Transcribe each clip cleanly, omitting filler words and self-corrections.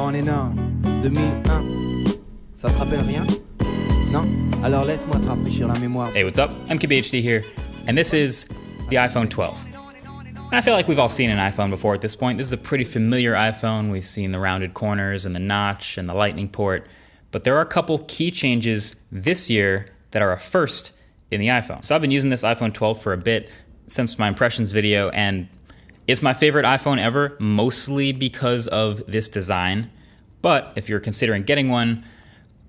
Oh, on est énorme. 2001. Ça te rappelle rien? Non? Alors laisse-moi te rafraîchir la mémoire. Hey, what's up? MKBHD here, and this is the iPhone 12. And I feel like we've all seen an iPhone before at this point. This is a pretty familiar iPhone. We've seen the rounded corners and the notch and the lightning port, but there are a couple key changes this year that are a first in the iPhone. So I've been using this iPhone 12 for a bit since my impressions video, and it's my favorite iPhone ever, mostly because of this design. But if you're considering getting one,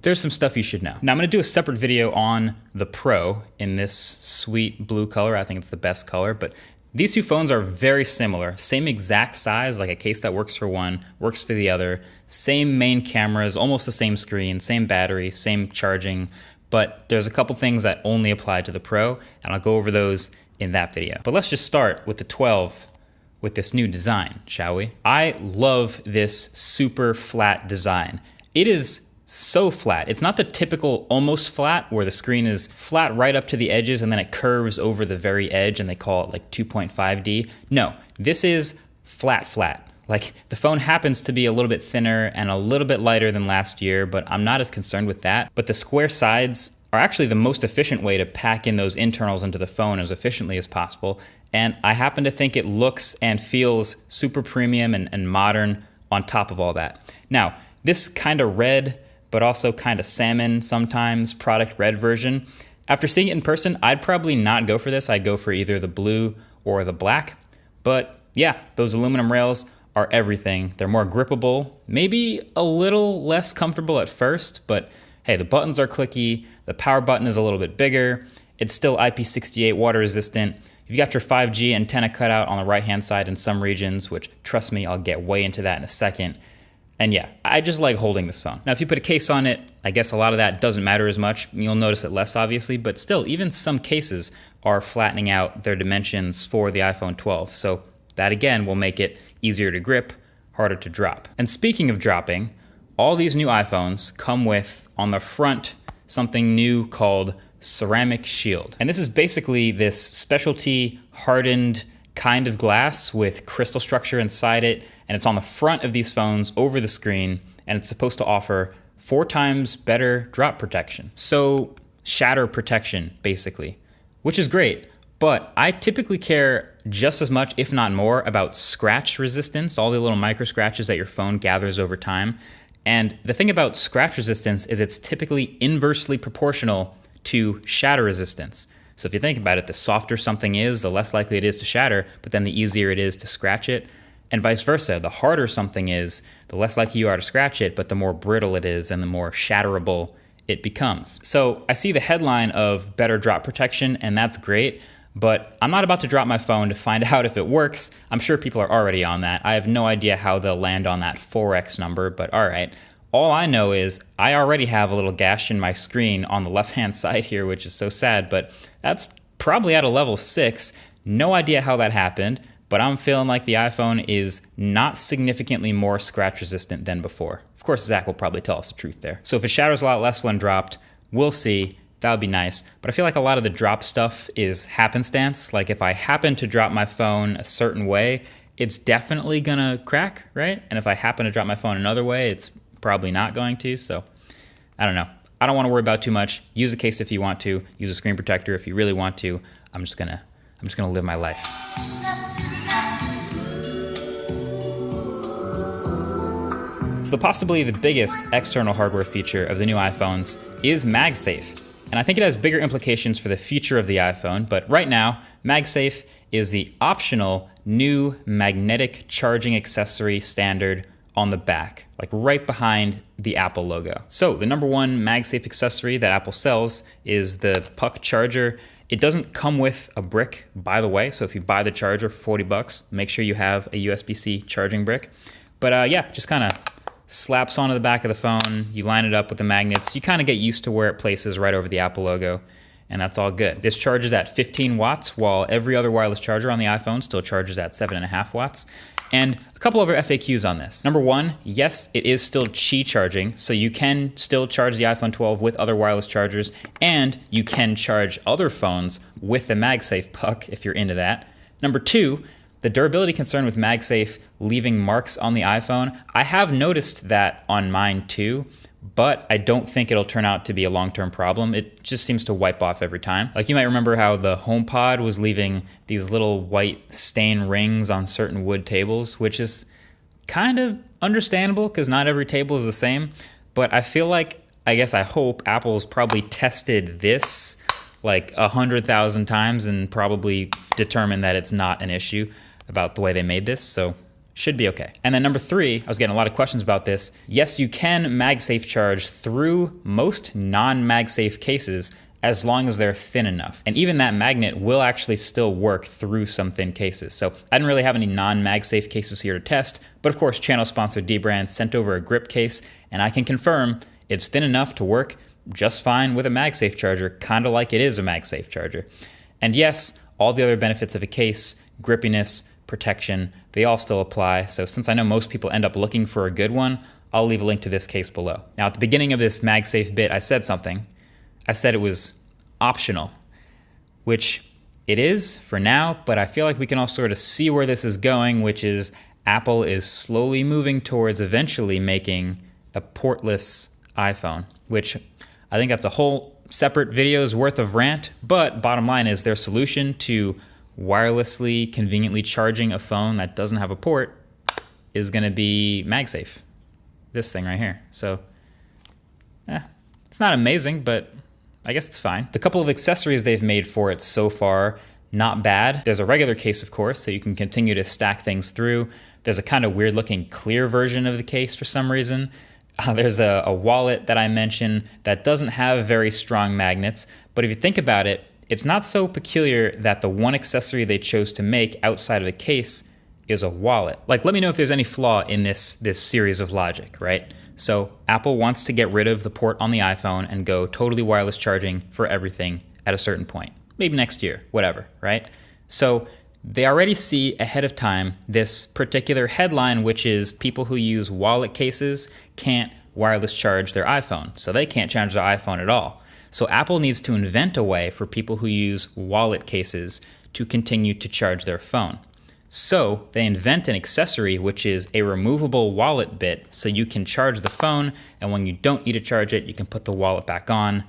there's some stuff you should know. Now I'm gonna do a separate video on the Pro in this sweet blue color. I think it's the best color, but these two phones are very similar. Same exact size, like a case that works for one, works for the other. Same main cameras, almost the same screen, same battery, same charging, but there's a couple things that only apply to the Pro, and I'll go over those in that video. But let's just start with the 12 with this new design, shall we? I love this super flat design. It is so flat. It's not the typical almost flat where the screen is flat right up to the edges and then it curves over the very edge and they call it like 2.5D. No, this is flat flat. Like the phone happens to be a little bit thinner and a little bit lighter than last year, but I'm not as concerned with that. But the square sides are actually the most efficient way to pack in those internals into the phone as efficiently as possible. And I happen to think it looks and feels super premium and modern on top of all that. Now, this kind of red, but also kind of salmon sometimes product red version. After seeing it in person, I'd probably not go for this. I'd go for either the blue or the black. But yeah, those aluminum rails are everything. They're more grippable, maybe a little less comfortable at first, but hey, the buttons are clicky, the power button is a little bit bigger, it's still IP68 water resistant. You've got your 5G antenna cutout on the right-hand side in some regions, which trust me, I'll get way into that in a second. And yeah, I just like holding this phone. Now, if you put a case on it, I guess a lot of that doesn't matter as much. You'll notice it less, obviously, but still, even some cases are flattening out their dimensions for the iPhone 12. So that, again, will make it easier to grip, harder to drop. And speaking of dropping, all these new iPhones come with, on the front, something new called Ceramic Shield. And this is basically this specialty hardened kind of glass with crystal structure inside it, and it's on the front of these phones over the screen, and it's supposed to offer 4 times better drop protection. So shatter protection, basically, which is great, but I typically care just as much, if not more, about scratch resistance, all the little micro scratches that your phone gathers over time. And the thing about scratch resistance is it's typically inversely proportional to shatter resistance. So if you think about it, the softer something is, the less likely it is to shatter, but then the easier it is to scratch it. And vice versa, the harder something is, the less likely you are to scratch it, but the more brittle it is and the more shatterable it becomes. So I see the headline of better drop protection, and that's great, but I'm not about to drop my phone to find out if it works. I'm sure people are already on that. I have no idea how they'll land on that 4x number, but all right. All I know is I already have a little gash in my screen on the left-hand side here, which is so sad, but that's probably at a level 6. No idea how that happened, but I'm feeling like the iPhone is not significantly more scratch resistant than before. Of course, Zach will probably tell us the truth there. So if it shatters a lot less when dropped, we'll see. That would be nice. But I feel like a lot of the drop stuff is happenstance. Like if I happen to drop my phone a certain way, it's definitely gonna crack, right? And if I happen to drop my phone another way, it's probably not going to. So I don't know. I don't want to worry about too much. Use a case if you want to. Use a screen protector if you really want to. I'm just gonna live my life. So possibly the biggest external hardware feature of the new iPhones is MagSafe. And I think it has bigger implications for the future of the iPhone, but right now, MagSafe is the optional new magnetic charging accessory standard on the back, like right behind the Apple logo. So the number one MagSafe accessory that Apple sells is the Puck charger. It doesn't come with a brick, by the way, so if you buy the charger for $40, make sure you have a USB-C charging brick. But yeah, just kind of slaps onto the back of the phone, you line it up with the magnets, you kind of get used to where it places right over the Apple logo, and that's all good. This charges at 15 watts, while every other wireless charger on the iPhone still charges at 7.5 watts. And a couple other FAQs on this. Number one, yes, it is still Qi charging, so you can still charge the iPhone 12 with other wireless chargers, and you can charge other phones with the MagSafe puck if you're into that. Number two, the durability concern with MagSafe leaving marks on the iPhone, I have noticed that on mine too, but I don't think it'll turn out to be a long-term problem. It just seems to wipe off every time. Like you might remember how the HomePod was leaving these little white stain rings on certain wood tables, which is kind of understandable because not every table is the same. But I feel like, I hope Apple's probably tested this like 100,000 times and probably determined that it's not an issue about the way they made this. So should be okay. And then number 3, I was getting a lot of questions about this. Yes, you can MagSafe charge through most non-MagSafe cases as long as they're thin enough. And even that magnet will actually still work through some thin cases. So I didn't really have any non-MagSafe cases here to test, but of course, channel sponsor dbrand sent over a grip case, and I can confirm it's thin enough to work just fine with a MagSafe charger, kind of like it is a MagSafe charger. And yes, all the other benefits of a case, grippiness, protection, they all still apply. So since I know most people end up looking for a good one, I'll leave a link to this case below. Now, at the beginning of this MagSafe bit, I said something. I said it was optional, which it is for now, but I feel like we can all sort of see where this is going, which is Apple is slowly moving towards eventually making a portless iPhone, which I think that's a whole separate video's worth of rant, but bottom line is their solution to wirelessly, conveniently charging a phone that doesn't have a port is going to be MagSafe, this thing right here. So, it's not amazing, but I guess it's fine. The couple of accessories they've made for it so far, not bad. There's a regular case, of course, so you can continue to stack things through. There's a kind of weird looking clear version of the case for some reason. There's a wallet that I mentioned that doesn't have very strong magnets, but if you think about it, it's not so peculiar that the one accessory they chose to make outside of the case is a wallet. Like, let me know if there's any flaw in this series of logic, right? So Apple wants to get rid of the port on the iPhone and go totally wireless charging for everything at a certain point. Maybe next year, whatever, right? So they already see ahead of time this particular headline, which is people who use wallet cases can't wireless charge their iPhone. So they can't charge their iPhone at all. So Apple needs to invent a way for people who use wallet cases to continue to charge their phone. So they invent an accessory, which is a removable wallet bit, so you can charge the phone, and when you don't need to charge it, you can put the wallet back on.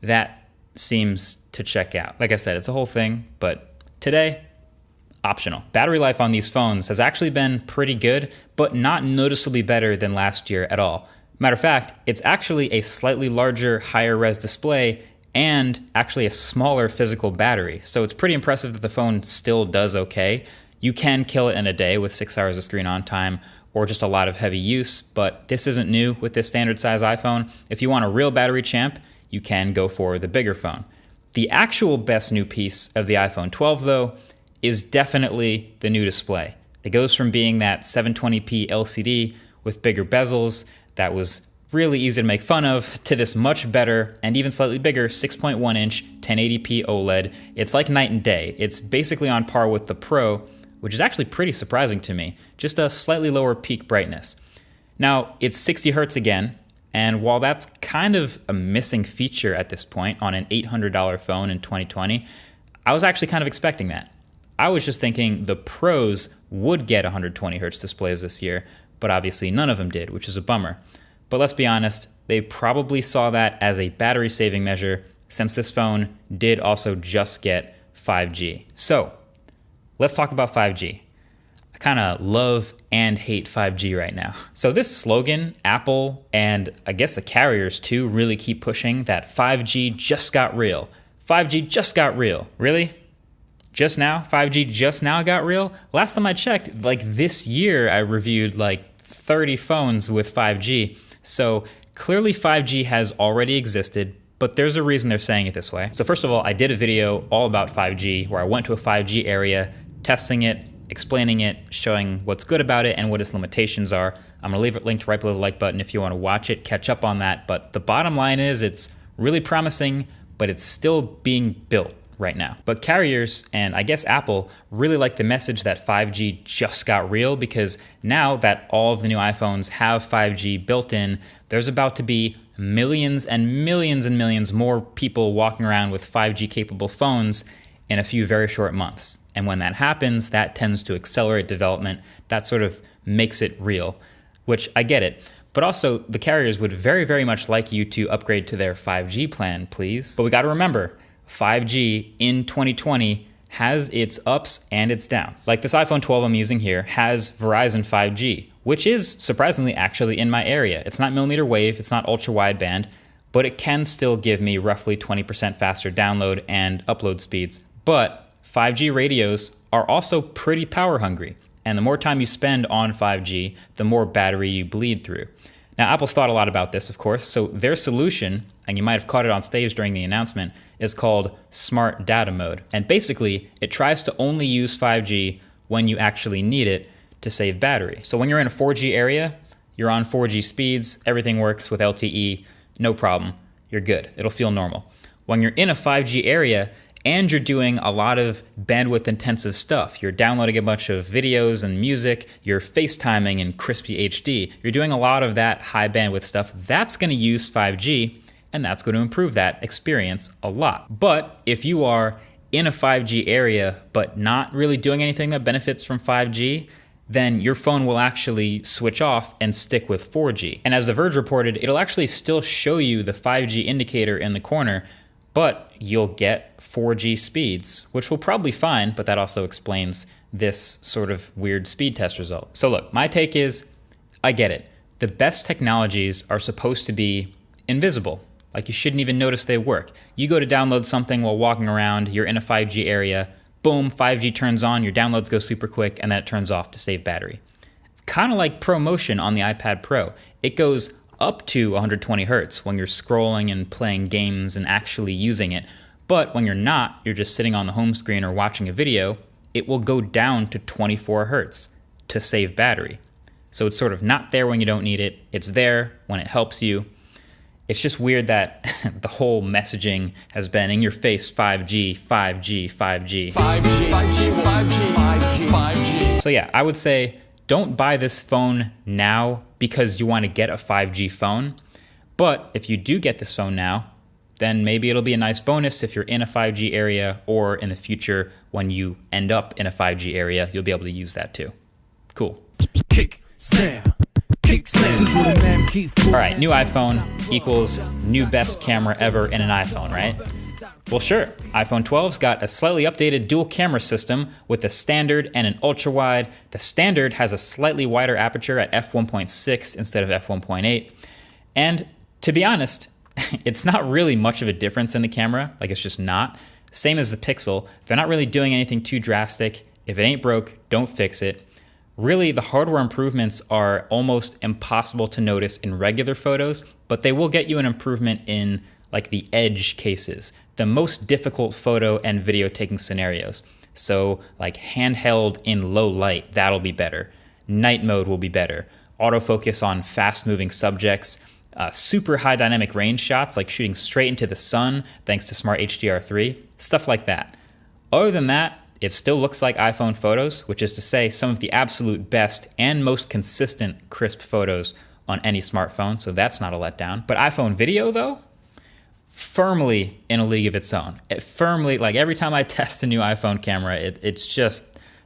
That seems to check out. Like I said, it's a whole thing, but today, optional. Battery life on these phones has actually been pretty good, but not noticeably better than last year at all. Matter of fact, it's actually a slightly larger, higher res display and actually a smaller physical battery. So it's pretty impressive that the phone still does okay. You can kill it in a day with 6 hours of screen on time or just a lot of heavy use, but this isn't new with this standard size iPhone. If you want a real battery champ, you can go for the bigger phone. The actual best new piece of the iPhone 12 though is definitely the new display. It goes from being that 720p LCD with bigger bezels that was really easy to make fun of to this much better and even slightly bigger 6.1 inch 1080p OLED. It's like night and day. It's basically on par with the Pro, which is actually pretty surprising to me, just a slightly lower peak brightness. Now, it's 60 hertz again, and while that's kind of a missing feature at this point on an $800 phone in 2020, I was actually kind of expecting that. I was just thinking the Pros would get 120 hertz displays this year, but obviously none of them did, which is a bummer. But let's be honest, they probably saw that as a battery saving measure since this phone did also just get 5G. So let's talk about 5G. I kind of love and hate 5G right now. So this slogan, Apple and I guess the carriers too really keep pushing that 5G just got real. 5G just got real. Really? Just now? 5G just now got real? Last time I checked, like this year I reviewed like 30 phones with 5G. So clearly 5G has already existed, but there's a reason they're saying it this way. So first of all, I did a video all about 5G where I went to a 5G area, testing it, explaining it, showing what's good about it and what its limitations are. I'm gonna leave it linked right below the like button if you wanna watch it, catch up on that. But the bottom line is it's really promising, but it's still being built right now. But carriers, and I guess Apple, really like the message that 5G just got real because now that all of the new iPhones have 5G built in, there's about to be millions and millions and millions more people walking around with 5G capable phones in a few very short months. And when that happens, that tends to accelerate development. That sort of makes it real, which I get it. But also, the carriers would very, very much like you to upgrade to their 5G plan, please. But we got to remember, 5G in 2020 has its ups and its downs. Like this iPhone 12 I'm using here has Verizon 5G, which is surprisingly actually in my area. It's not millimeter wave, it's not ultra wideband, but it can still give me roughly 20% faster download and upload speeds. But 5G radios are also pretty power hungry. And the more time you spend on 5G, the more battery you bleed through. Now, Apple's thought a lot about this, of course, so their solution, and you might have caught it on stage during the announcement, is called Smart Data Mode. And basically, it tries to only use 5G when you actually need it to save battery. So when you're in a 4G area, you're on 4G speeds, everything works with LTE, no problem, you're good, it'll feel normal. When you're in a 5G area, and you're doing a lot of bandwidth intensive stuff. You're downloading a bunch of videos and music, you're FaceTiming in crispy HD. You're doing a lot of that high bandwidth stuff. That's gonna use 5G, and that's gonna improve that experience a lot. But if you are in a 5G area, but not really doing anything that benefits from 5G, then your phone will actually switch off and stick with 4G. And as The Verge reported, it'll actually still show you the 5G indicator in the corner, but you'll get 4G speeds, which will probably fine, but that also explains this sort of weird speed test result. So look, my take is, I get it. The best technologies are supposed to be invisible. Like you shouldn't even notice they work. You go to download something while walking around, you're in a 5G area, boom, 5G turns on, your downloads go super quick, and then it turns off to save battery. It's kind of like ProMotion on the iPad Pro. It goes up to 120 hertz when you're scrolling and playing games and actually using it. But when you're not, you're just sitting on the home screen or watching a video, it will go down to 24 hertz to save battery. So it's sort of not there when you don't need it. It's there when it helps you. It's just weird that the whole messaging has been in your face, 5G, 5G, 5G. 5G, 5G, 5G, 5G, 5G. So yeah, I would say don't buy this phone now because you want to get a 5G phone. But if you do get this phone now, then maybe it'll be a nice bonus if you're in a 5G area, or in the future when you end up in a 5G area, you'll be able to use that too. Cool. Kick, snare. All right, new iPhone equals new best camera ever in an iPhone, right? Well, sure. iPhone 12's got a slightly updated dual camera system with a standard and an ultra wide. The standard has a slightly wider aperture at f1.6 instead of f1.8. And to be honest, it's not really much of a difference in the camera. Like, it's just not. Same as the Pixel. They're not really doing anything too drastic. If it ain't broke, don't fix it. Really, the hardware improvements are almost impossible to notice in regular photos, but they will get you an improvement in like the edge cases, the most difficult photo and video taking scenarios. So like handheld in low light, that'll be better. Night mode will be better. Autofocus on fast moving subjects, super high dynamic range shots like shooting straight into the sun thanks to Smart HDR3, stuff like that. Other than that, it still looks like iPhone photos, which is to say some of the absolute best and most consistent crisp photos on any smartphone, so that's not a letdown. But iPhone video though, firmly in a league of its own. It firmly, like every time I test a new iPhone camera, it's just,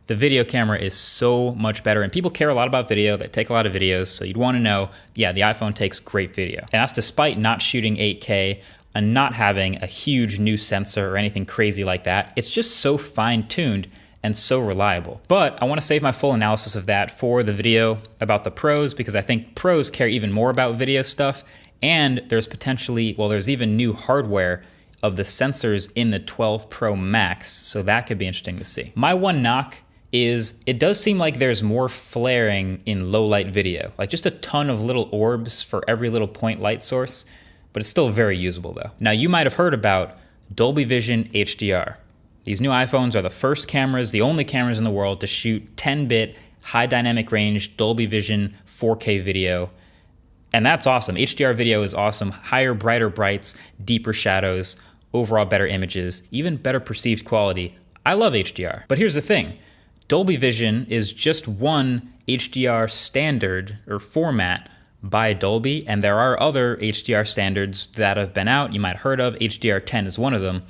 the video camera is so much better, and people care a lot about video. They take a lot of videos, so you'd want to know, yeah, the iPhone takes great video. And that's despite not shooting 8K and not having a huge new sensor or anything crazy like that. It's just so fine-tuned and so reliable. But I want to save my full analysis of that for the video about the pros, because I think pros care even more about video stuff, and there's potentially, well, there's even new hardware of the sensors in the 12 Pro Max, so that could be interesting to see. My one knock is it does seem like there's more flaring in low light video, like just a ton of little orbs for every little point light source, but it's still very usable though. Now you might have heard about Dolby Vision HDR. These new iPhones are the first cameras, the only cameras in the world to shoot 10-bit high dynamic range Dolby Vision 4K video. And that's awesome. HDR video is awesome. Higher, brighter brights, deeper shadows, overall better images, even better perceived quality. I love HDR. But here's the thing. Dolby Vision is just one HDR standard or format by Dolby, and there are other HDR standards that have been out. You might have heard of. HDR10 is one of them.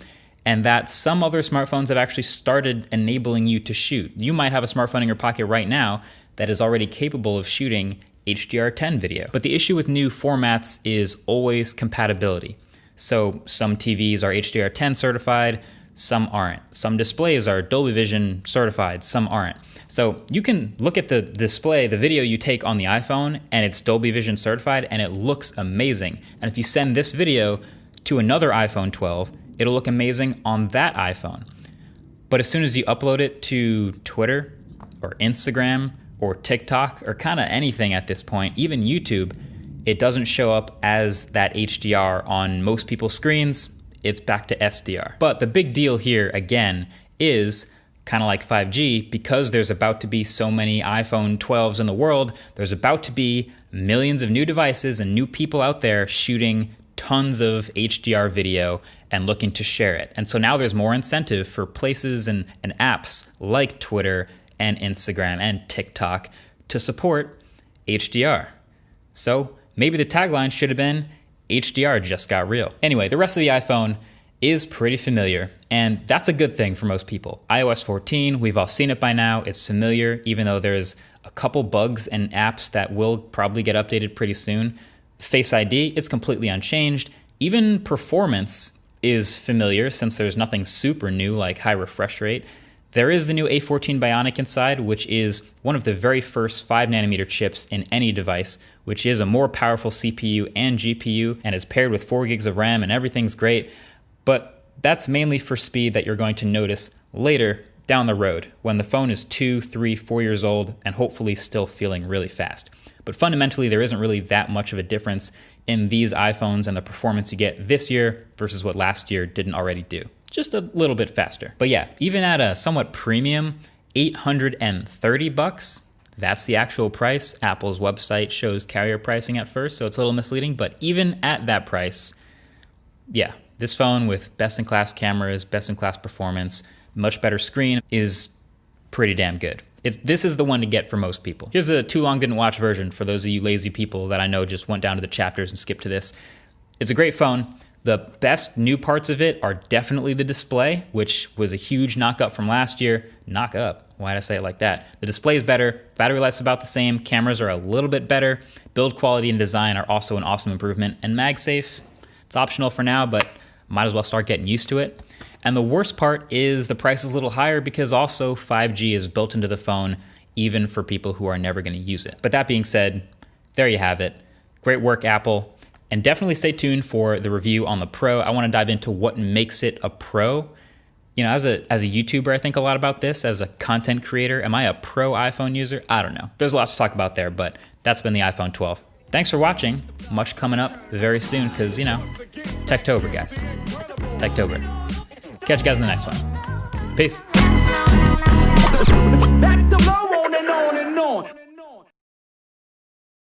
and that some other smartphones have actually started enabling you to shoot. You might have a smartphone in your pocket right now that is already capable of shooting HDR10 video. But the issue with new formats is always compatibility. So some TVs are HDR10 certified, some aren't. Some displays are Dolby Vision certified, some aren't. So you can look at the display, the video you take on the iPhone, and it's Dolby Vision certified, and it looks amazing. And if you send this video to another iPhone 12, it'll look amazing on that iPhone. But as soon as you upload it to Twitter or Instagram or TikTok or kind of anything at this point, even YouTube, it doesn't show up as that HDR on most people's screens. It's back to SDR. But the big deal here, again, is kind of like 5G, because there's about to be so many iPhone 12s in the world, there's about to be millions of new devices and new people out there shooting tons of HDR video and looking to share it. And so now there's more incentive for places and apps like Twitter and Instagram and TikTok to support HDR. So maybe the tagline should have been, HDR just got real. Anyway, the rest of the iPhone is pretty familiar, and that's a good thing for most people. iOS 14, we've all seen it by now. It's familiar, even though there's a couple bugs and apps that will probably get updated pretty soon. Face ID, it's completely unchanged. Even performance is familiar, since there's nothing super new like high refresh rate. There is the new A14 Bionic inside, which is one of the very first 5nm chips in any device, which is a more powerful CPU and GPU, and is paired with 4 gigs of RAM, and everything's great. But that's mainly for speed that you're going to notice later down the road, when the phone is 2, 3, 4 years old, and hopefully still feeling really fast. But fundamentally, there isn't really that much of a difference in these iPhones and the performance you get this year versus what last year didn't already do. Just a little bit faster. But yeah, even at a somewhat premium $830, that's the actual price. Apple's website shows carrier pricing at first, so it's a little misleading. But even at that price, yeah, this phone with best-in-class cameras, best-in-class performance, much better screen is pretty damn good. This is the one to get for most people. Here's a too long didn't watch version for those of you lazy people that I know just went down to the chapters and skipped to this. It's a great phone. The best new parts of it are definitely the display, which was a huge knock up from last year. Knock up? Why did I say it like that? The display is better, battery life's about the same, cameras are a little bit better, build quality and design are also an awesome improvement, and MagSafe, it's optional for now, but might as well start getting used to it. And the worst part is the price is a little higher because also 5G is built into the phone, even for people who are never going to use it. But that being said, there you have it. Great work, Apple. And definitely stay tuned for the review on the Pro. I want to dive into what makes it a Pro. You know, as a YouTuber, I think a lot about this. As a content creator, am I a pro iPhone user? I don't know. There's lots to talk about there, but that's been the iPhone 12. Thanks for watching. Much coming up very soon because, you know, Techtober, guys. Techtober. Catch you guys in the next one. Peace.